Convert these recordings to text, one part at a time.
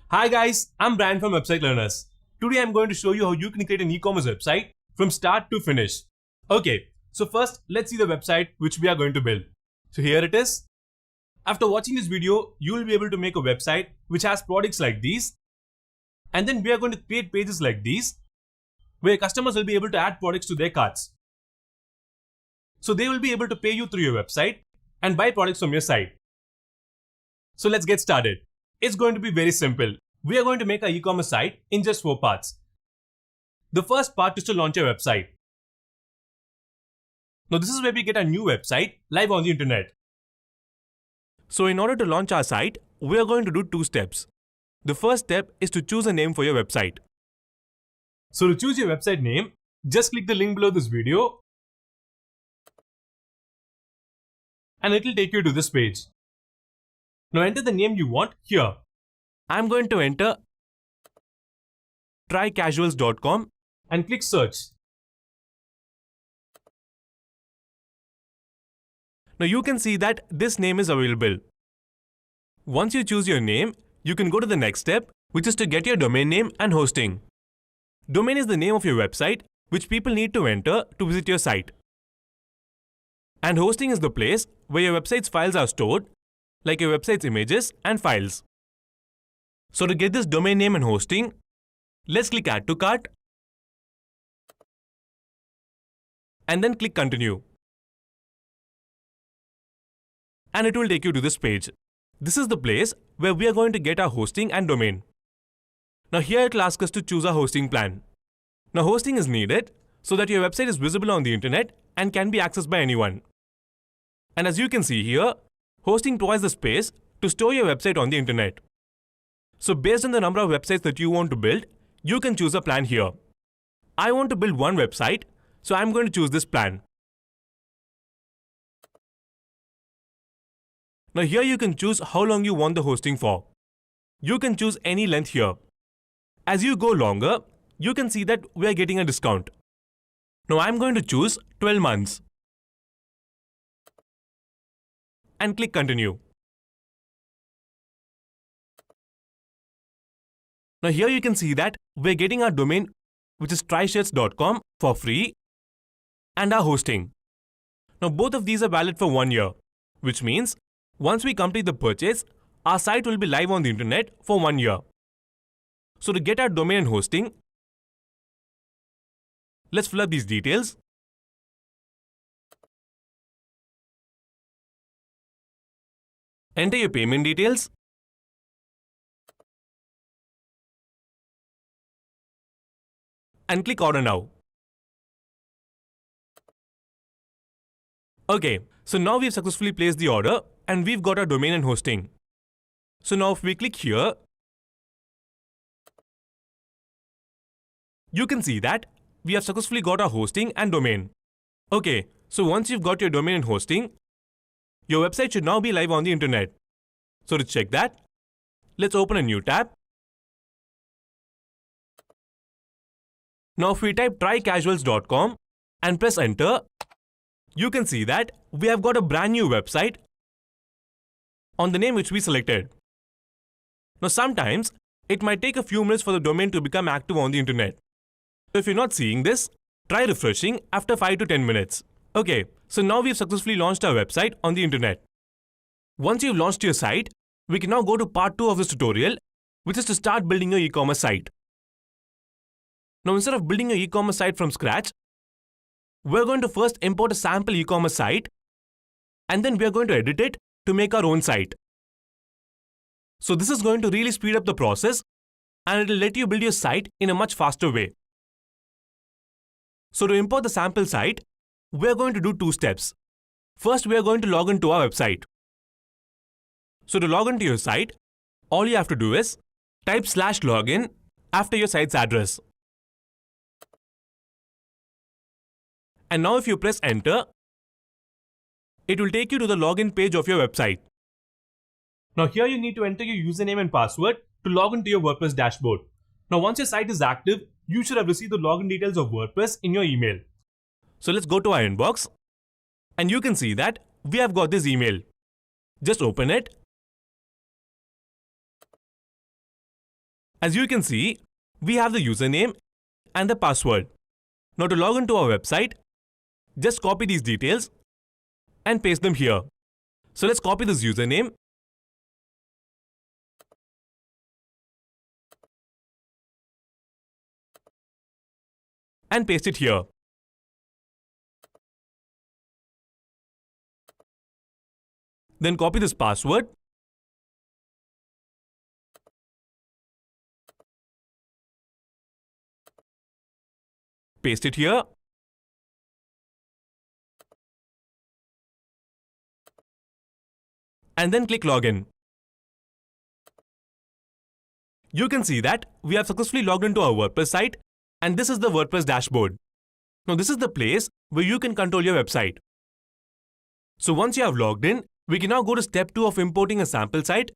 Hi guys, I'm Brian from Website Learners. Today I'm going to show you how you can create an e-commerce website from start to finish. Okay, so first let's see the website which we are going to build. So here it is. After watching this video, you will be able to make a website which has products like these. And then we are going to create pages like these, where customers will be able to add products to their carts. So they will be able to pay you through your website and buy products from your site. So let's get started. It's going to be very simple. We are going to make our e-commerce site in just 4 parts. The first part is to launch your website. Now this is where we get our new website live on the internet. So in order to launch our site, we are going to do 2 steps. The first step is to choose a name for your website. So to choose your website name, just click the link below this video and it will take you to this page. Now enter the name you want here. I'm going to enter 𝗙𝗃𝗃𝗃 and click search. Now you can see that this name is available. Once you choose your name, you can go to the next step, which is to get your domain name and hosting. Domain is the name of your website, which people need to enter to visit your site. And hosting is the place where your website's files are stored, like your website's images and files. So to get this domain name and hosting, let's click Add to Cart and then click Continue. And it will take you to this page. This is the place where we are going to get our hosting and domain. Now here it will ask us to choose a hosting plan. Now hosting is needed so that your website is visible on the internet and can be accessed by anyone. And as you can see here, hosting provides the space to store your website on the internet. So based on the number of websites that you want to build, you can choose a plan here. I want to build one website, so I'm going to choose this plan. Now here you can choose how long you want the hosting for. You can choose any length here. As you go longer, you can see that we are getting a discount. Now I'm going to choose 12 months. And click Continue. Now here you can see that we're getting our domain, which is 𝗙𝗃𝗃𝗃 for free, and our hosting. Now both of these are valid for 1 year, which means once we complete the purchase, our site will be live on the internet for 1 year. So to get our domain and hosting, let's fill up these details. Enter your payment details. And click Order Now. Okay, so now we've successfully placed the order and we've got our domain and hosting. So now if we click here, you can see that we have successfully got our hosting and domain. Okay, so once you've got your domain and hosting, your website should now be live on the internet. So to check that, let's open a new tab. Now if we type 𝗙𝗃𝗃𝗃𝗃 and press enter, you can see that we have got a brand new website on the name which we selected. Now sometimes it might take a few minutes for the domain to become active on the internet. So if you're not seeing this, try refreshing after 5 to 10 minutes. Okay, so now we've successfully launched our website on the internet. Once you've launched your site, we can now go to part 2 of this tutorial, which is to start building your e-commerce site. Now instead of building your e-commerce site from scratch, we're going to first import a sample e-commerce site and then we're going to edit it to make our own site. So this is going to really speed up the process and it will let you build your site in a much faster way. So to import the sample site, we're going to do 2 steps. First, we are going to log into our website. So to log into your site, all you have to do is type /login after your site's address. And now if you press enter, it will take you to the login page of your website. Now here you need to enter your username and password to log into your WordPress dashboard. Now once your site is active, you should have received the login details of WordPress in your email. So let's go to our inbox and you can see that we have got this email. Just open it As you can see, we have the username and the password. Now to log into our website, just copy these details and paste them here. So let's copy this username and paste it here. Then copy this password paste it here and then click login. You can see that we have successfully logged into our WordPress site, and this is the WordPress dashboard. Now this is the place where you can control your website. So once you have logged in, we can now go to step 2 of importing a sample site,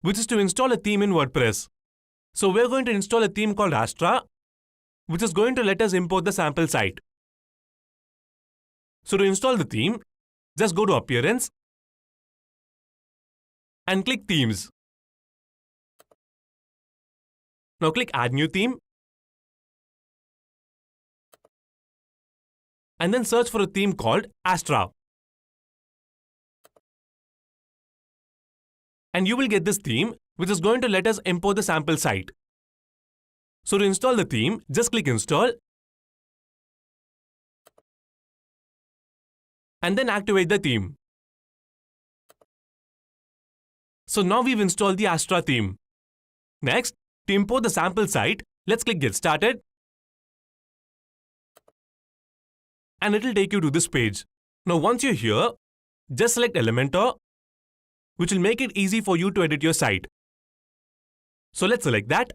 which is to install a theme in WordPress. So we're going to install a theme called 𝗧𝗲, which is going to let us import the sample site. So to install the theme, just go to Appearance and click Themes. Now click Add New Theme and then search for a theme called 𝗧𝗲. And you will get this theme, which is going to let us import the sample site. So to install the theme, just click Install and then activate the theme. So now we've installed the 𝗧𝗲 theme. Next, to import the sample site, let's click Get Started and it will take you to this page. Now once you're here, just select Elementor, which will make it easy for you to edit your site. So let's select that.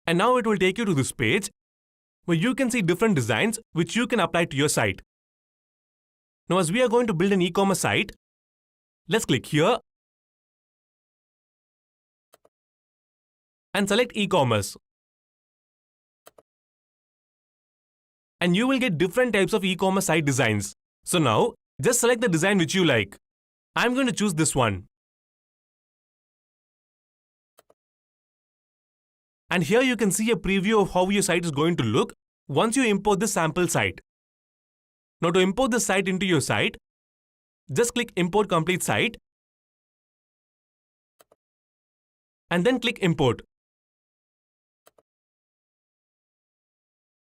And now it will take you to this page where you can see different designs which you can apply to your site. Now as we are going to build an e-commerce site, let's click here and select e-commerce. And you will get different types of e-commerce site designs. So now, just select the design which you like. I'm going to choose this one. And here you can see a preview of how your site is going to look once you import the sample site. Now to import the site into your site, just click Import Complete Site and then click Import.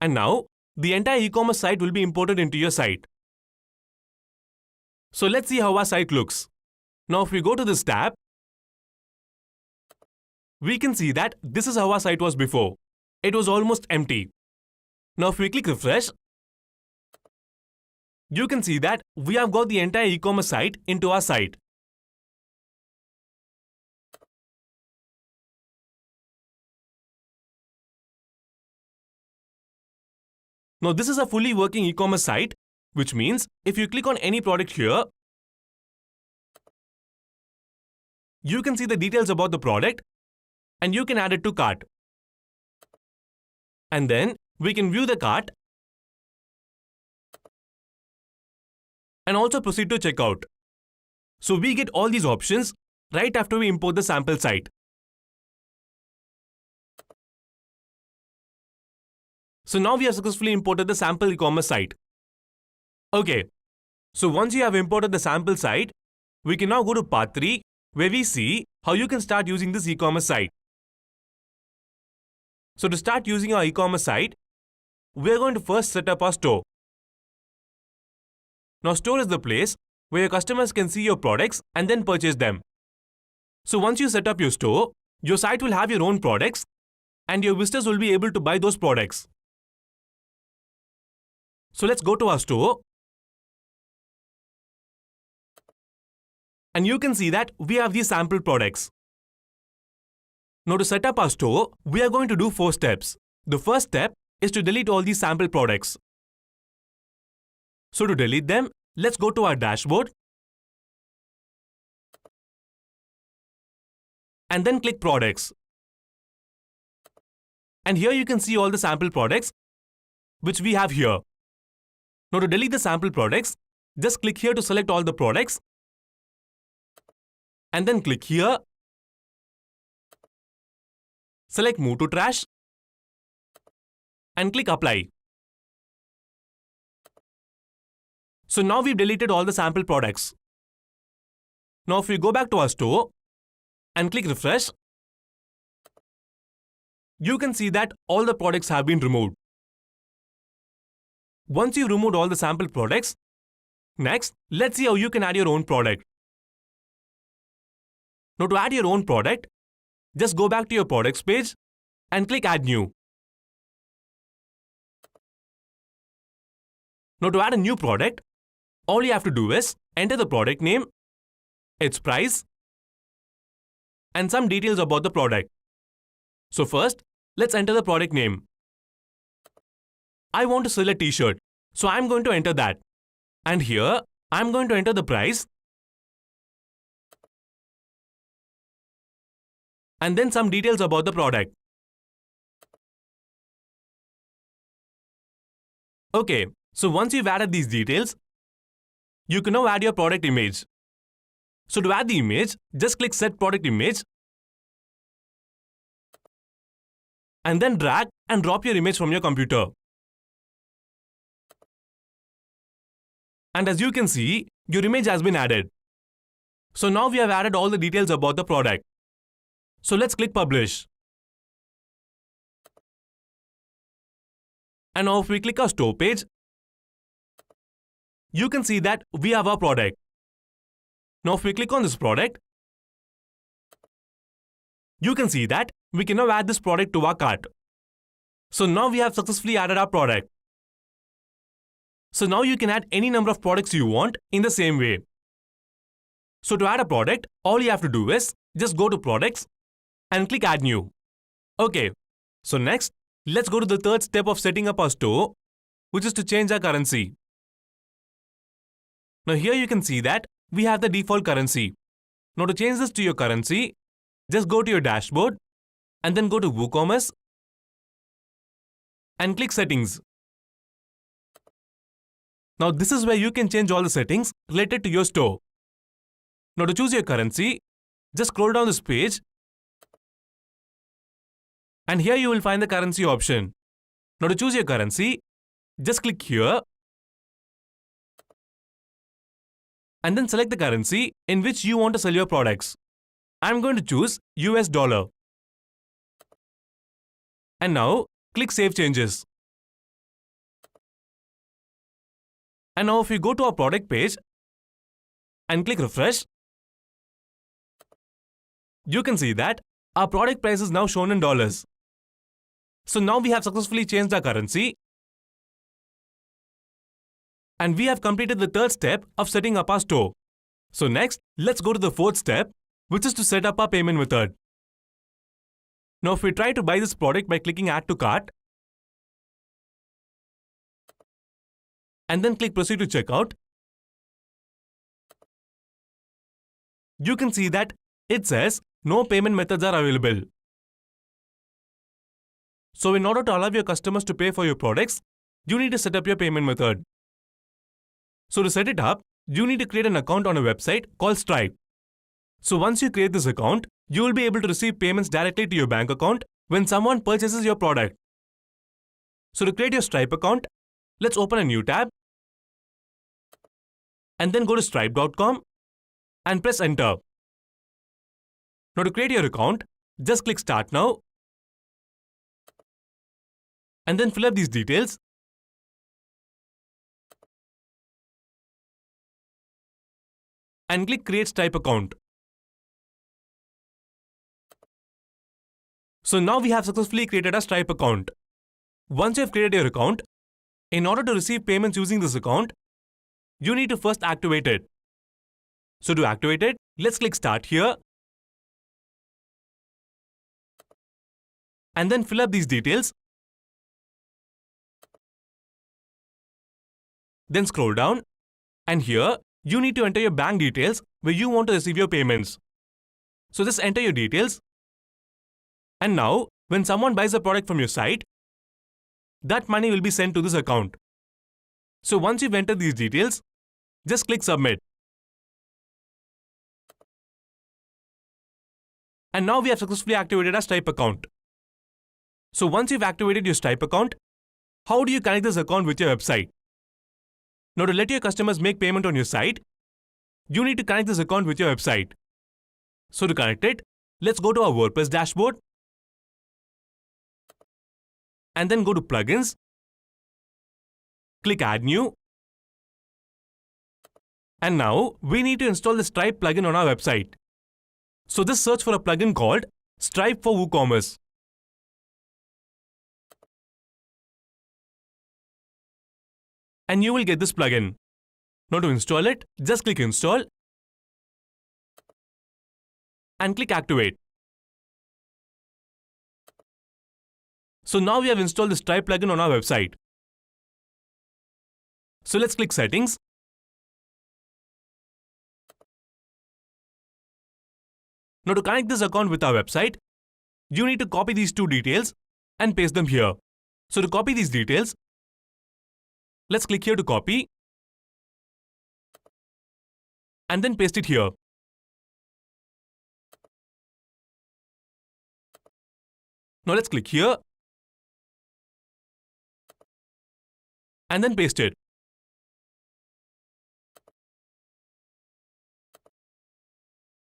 And now, the entire e-commerce site will be imported into your site. So let's see how our site looks. Now if we go to this tab, we can see that this is how our site was before. It was almost empty. Now if we click refresh, you can see that we have got the entire e-commerce site into our site. Now this is a fully working e-commerce site, which means if you click on any product here, you can see the details about the product and you can add it to cart. And then we can view the cart and also proceed to checkout. So we get all these options right after we import the sample site. So now we have successfully imported the sample e-commerce site. Okay, so once you have imported the sample site, we can now go to part 3, where we see how you can start using this e-commerce site. So to start using our e-commerce site, we are going to first set up our store. Now store is the place where your customers can see your products and then purchase them. So once you set up your store, your site will have your own products and your visitors will be able to buy those products. So let's go to our store. And you can see that we have these sample products. Now to set up our store, we are going to do 4 steps. The first step is to delete all these sample products. So to delete them, let's go to our dashboard and then click Products. And here you can see all the sample products which we have here. Now to delete the sample products, just click here to select all the products and then click here select Move to Trash and click Apply. So now we've deleted all the sample products. Now if we go back to our store and click Refresh, you can see that all the products have been removed. Once you've removed all the sample products, next, let's see how you can add your own product. Now to add your own product, just go back to your products page and click Add New. Now to add a new product, all you have to do is enter the product name, its price, and some details about the product. So first, let's enter the product name. I want to sell a t-shirt, so I'm going to enter that. And here, I'm going to enter the price and then some details about the product. Okay, so once you've added these details, you can now add your product image. So to add the image, just click Set Product Image and then drag and drop your image from your computer. And as you can see, your image has been added. So now we have added all the details about the product. So let's click Publish. And now if we click our store page, you can see that we have our product. Now if we click on this product, you can see that we can now add this product to our cart. So now we have successfully added our product. So now you can add any number of products you want in the same way. So to add a product, all you have to do is just go to Products and click Add New. Okay, so next, let's go to the third step of setting up our store, which is to change our currency. Now here you can see that we have the default currency. Now to change this to your currency, just go to your dashboard and then go to WooCommerce and click Settings. Now this is where you can change all the settings related to your store. Now to choose your currency, just scroll down this page and here you will find the currency option. Now to choose your currency, just click here and then select the currency in which you want to sell your products. I'm going to choose US dollar. And now click Save Changes. And now if we go to our product page and click Refresh, you can see that our product price is now shown in dollars. So now we have successfully changed our currency and we have completed the third step of setting up our store. So next, let's go to the fourth step, which is to set up our payment method. Now if we try to buy this product by clicking Add to Cart and then click Proceed to Checkout, you can see that it says no payment methods are available. So in order to allow your customers to pay for your products, you need to set up your payment method. So to set it up, you need to create an account on a website called Stripe. So once you create this account, you will be able to receive payments directly to your bank account when someone purchases your product. So to create your Stripe account, let's open a new tab and then go to stripe.com and press Enter. Now to create your account, just click Start Now and then fill up these details and click Create Stripe Account. So now we have successfully created a Stripe account. Once you have created your account, in order to receive payments using this account, you need to first activate it. So to activate it, let's click Start here and then fill up these details. Then scroll down and here you need to enter your bank details where you want to receive your payments. So just enter your details. And now, when someone buys a product from your site, that money will be sent to this account. So once you've entered these details, just click Submit. And now we have successfully activated our Stripe account. So once you've activated your Stripe account, how do you connect this account with your website? Now to let your customers make payment on your site, you need to connect this account with your website. So to connect it, let's go to our WordPress dashboard and then go to Plugins, click Add New, and now we need to install the Stripe plugin on our website. So just search for a plugin called Stripe for WooCommerce. And you will get this plugin. Now to install it, just click Install and click Activate. So now we have installed the Stripe plugin on our website. So let's click Settings. Now to connect this account with our website, you need to copy these two details and paste them here. So to copy these details, let's click here to copy and then paste it here. Now let's click here and then paste it.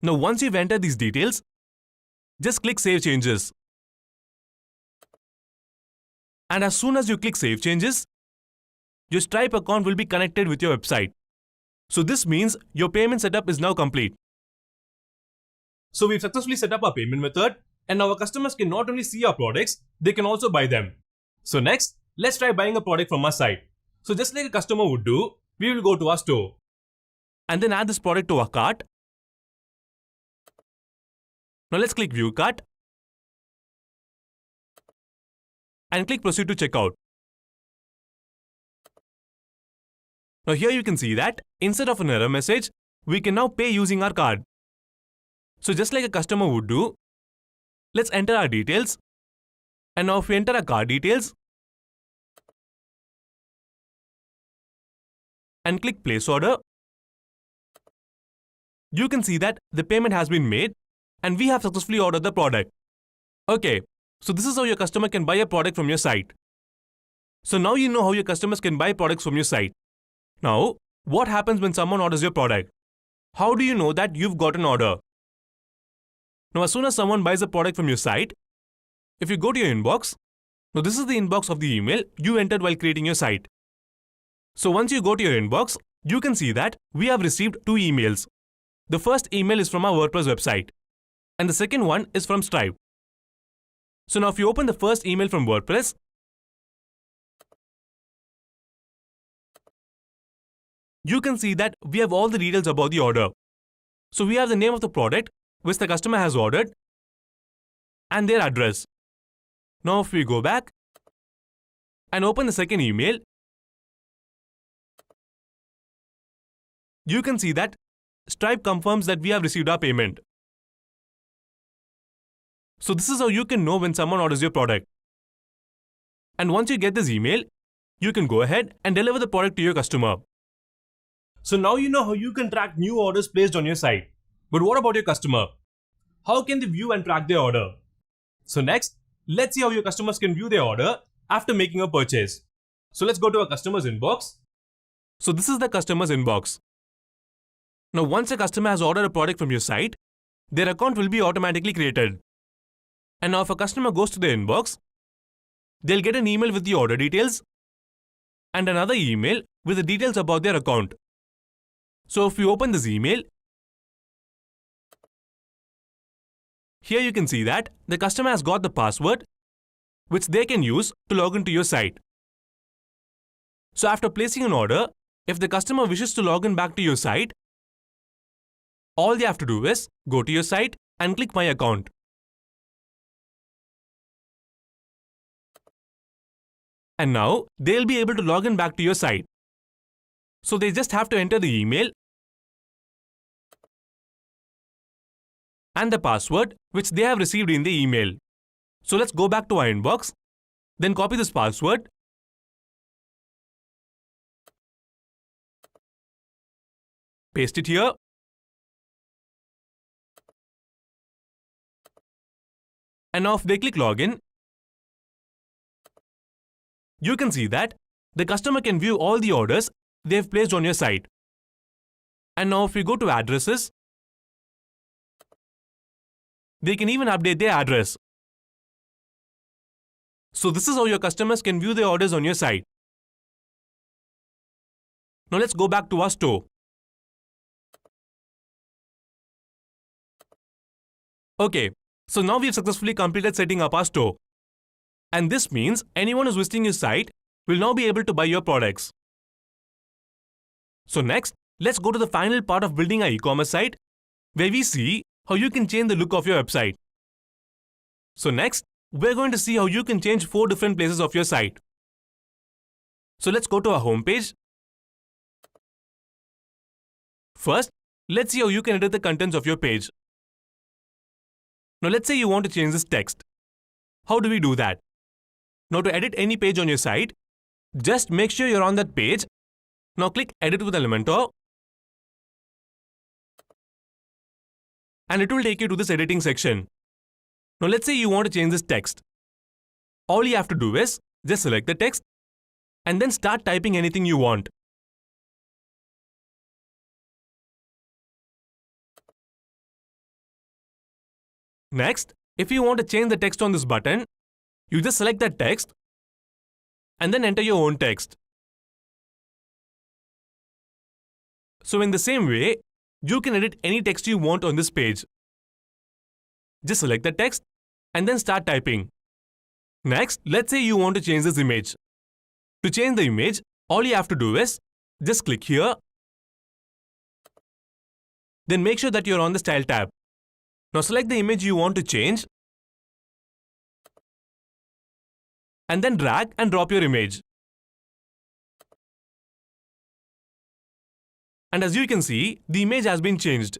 Now once you've entered these details, just click Save Changes. And as soon as you click Save Changes, your Stripe account will be connected with your website. So this means your payment setup is now complete. So we've successfully set up our payment method, and our customers can not only see our products, they can also buy them. So next, let's try buying a product from our site. So just like a customer would do, we will go to our store and then add this product to our cart. Now let's click View Cart and click Proceed to Checkout. Now here you can see that instead of an error message, we can now pay using our card. So just like a customer would do, let's enter our details. And now if we enter our card details and click Place Order, you can see that the payment has been made and we have successfully ordered the product. Okay, so this is how your customer can buy a product from your site. So now you know how your customers can buy products from your site. Now, what happens when someone orders your product? How do you know that you've got an order? Now, as soon as someone buys a product from your site, if you go to your inbox, now this is the inbox of the email you entered while creating your site. So once you go to your inbox, you can see that we have received two emails. The first email is from our WordPress website, and the second one is from Stripe. So now if you open the first email from WordPress, you can see that we have all the details about the order. So we have the name of the product which the customer has ordered and their address. Now if we go back and open the second email, you can see that Stripe confirms that we have received our payment. So this is how you can know when someone orders your product. And once you get this email, you can go ahead and deliver the product to your customer. So now you know how you can track new orders placed on your site. But what about your customer? How can they view and track their order? So next, let's see how your customers can view their order after making a purchase. So let's go to our customer's inbox. So this is the customer's inbox. Now once a customer has ordered a product from your site, their account will be automatically created. And now if a customer goes to their inbox, they'll get an email with the order details and another email with the details about their account. So if we open this email, here you can see that the customer has got the password which they can use to log into your site. So after placing an order, if the customer wishes to log in back to your site, all they have to do is go to your site and click My Account. And now they'll be able to log in back to your site. So they just have to enter the email and the password which they have received in the email. So let's go back to our inbox, then copy this password, paste it here, and now if they click login, you can see that the customer can view all the orders they've placed on your site. And now if we go to addresses, they can even update their address. So this is how your customers can view their orders on your site. Now let's go back to our store. Okay, so now we've successfully completed setting up our store. And this means anyone who's visiting your site will now be able to buy your products. So next, let's go to the final part of building our e-commerce site, where we see how you can change the look of your website. So next, we're going to see how you can change 4 different places of your site. So let's go to our home page. First, let's see how you can edit the contents of your page. Now let's say you want to change this text. How do we do that? Now to edit any page on your site, just make sure you're on that page. Now click Edit with Elementor. And it will take you to this editing section. Now let's say you want to change this text. All you have to do is just select the text and then start typing anything you want. Next, if you want to change the text on this button, you just select that text and then enter your own text. So in the same way, you can edit any text you want on this page. Just select the text and then start typing. Next, let's say you want to change this image. To change the image, all you have to do is just click here. Then make sure that you're on the Style tab. Now select the image you want to change and then drag and drop your image. And as you can see, the image has been changed.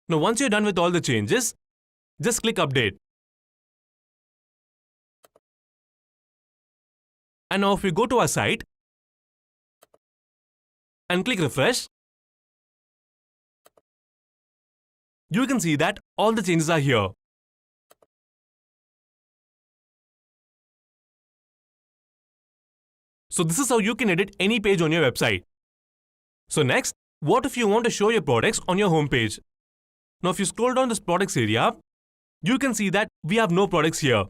Now once you're done with all the changes, just click Update. And now if we go to our site and click Refresh, you can see that all the changes are here. So this is how you can edit any page on your website. So next, what if you want to show your products on your home page? Now if you scroll down this products area, you can see that we have no products here.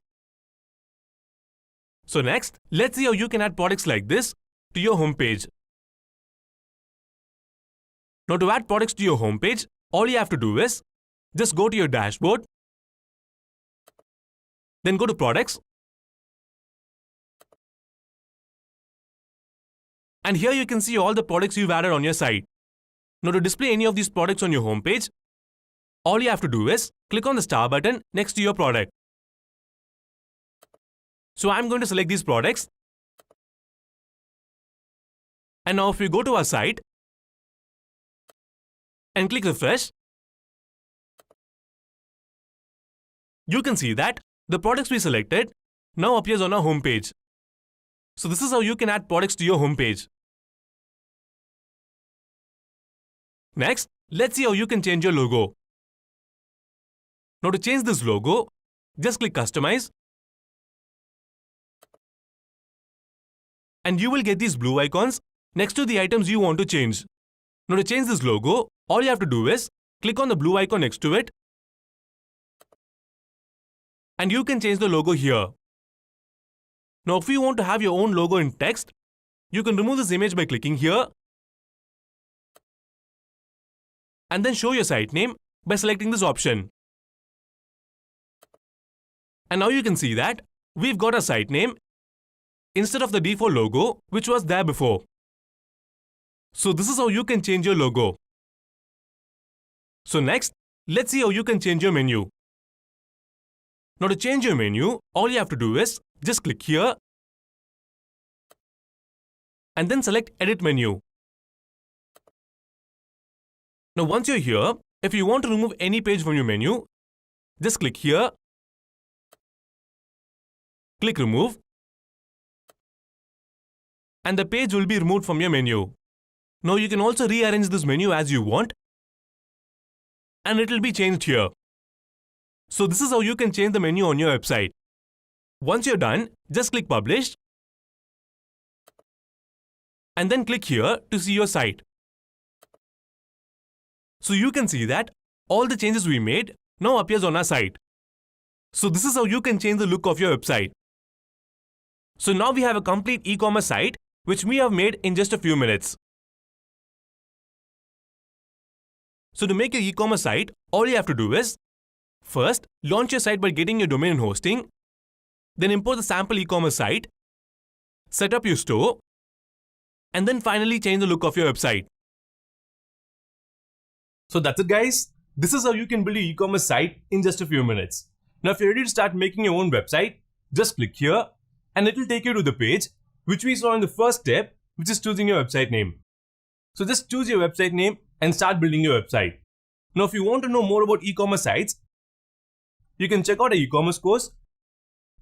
So next, let's see how you can add products like this to your home page. Now to add products to your home page, all you have to do is just go to your dashboard, then go to Products, and here you can see all the products you've added on your site. Now to display any of these products on your home page, all you have to do is click on the star button next to your product. So I'm going to select these products. And now if we go to our site and click Refresh, you can see that the products we selected now appears on our home page. So this is how you can add products to your home page. Next, let's see how you can change your logo. Now to change this logo, just click Customize. And you will get these blue icons next to the items you want to change. Now to change this logo, all you have to do is click on the blue icon next to it. And you can change the logo here. Now if you want to have your own logo in text, you can remove this image by clicking here. And then show your site name by selecting this option. And now you can see that we've got a site name instead of the default logo which was there before. So this is how you can change your logo. So next, let's see how you can change your menu. Now to change your menu, all you have to do is just click here and then select Edit Menu. Now once you're here, if you want to remove any page from your menu, just click here, click Remove, and the page will be removed from your menu. Now you can also rearrange this menu as you want, and it will be changed here. So this is how you can change the menu on your website. Once you're done, just click Publish. And then click here to see your site. So you can see that all the changes we made now appears on our site. So this is how you can change the look of your website. So now we have a complete e-commerce site which we have made in just a few minutes. So to make your e-commerce site, all you have to do is, first, launch your site by getting your domain and hosting, then import the sample e-commerce site, set up your store, and then finally change the look of your website. So that's it, guys. This is how you can build your e-commerce site in just a few minutes. Now if you're ready to start making your own website, just click here and it will take you to the page which we saw in the first step, which is choosing your website name. So just choose your website name and start building your website. Now if you want to know more about e-commerce sites, you can check out our e-commerce course,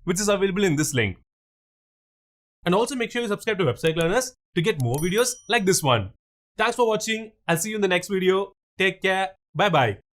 which is available in this link. And also make sure you subscribe to Website Learners to get more videos like this one. Thanks for watching. I'll see you in the next video. Take care. Bye bye.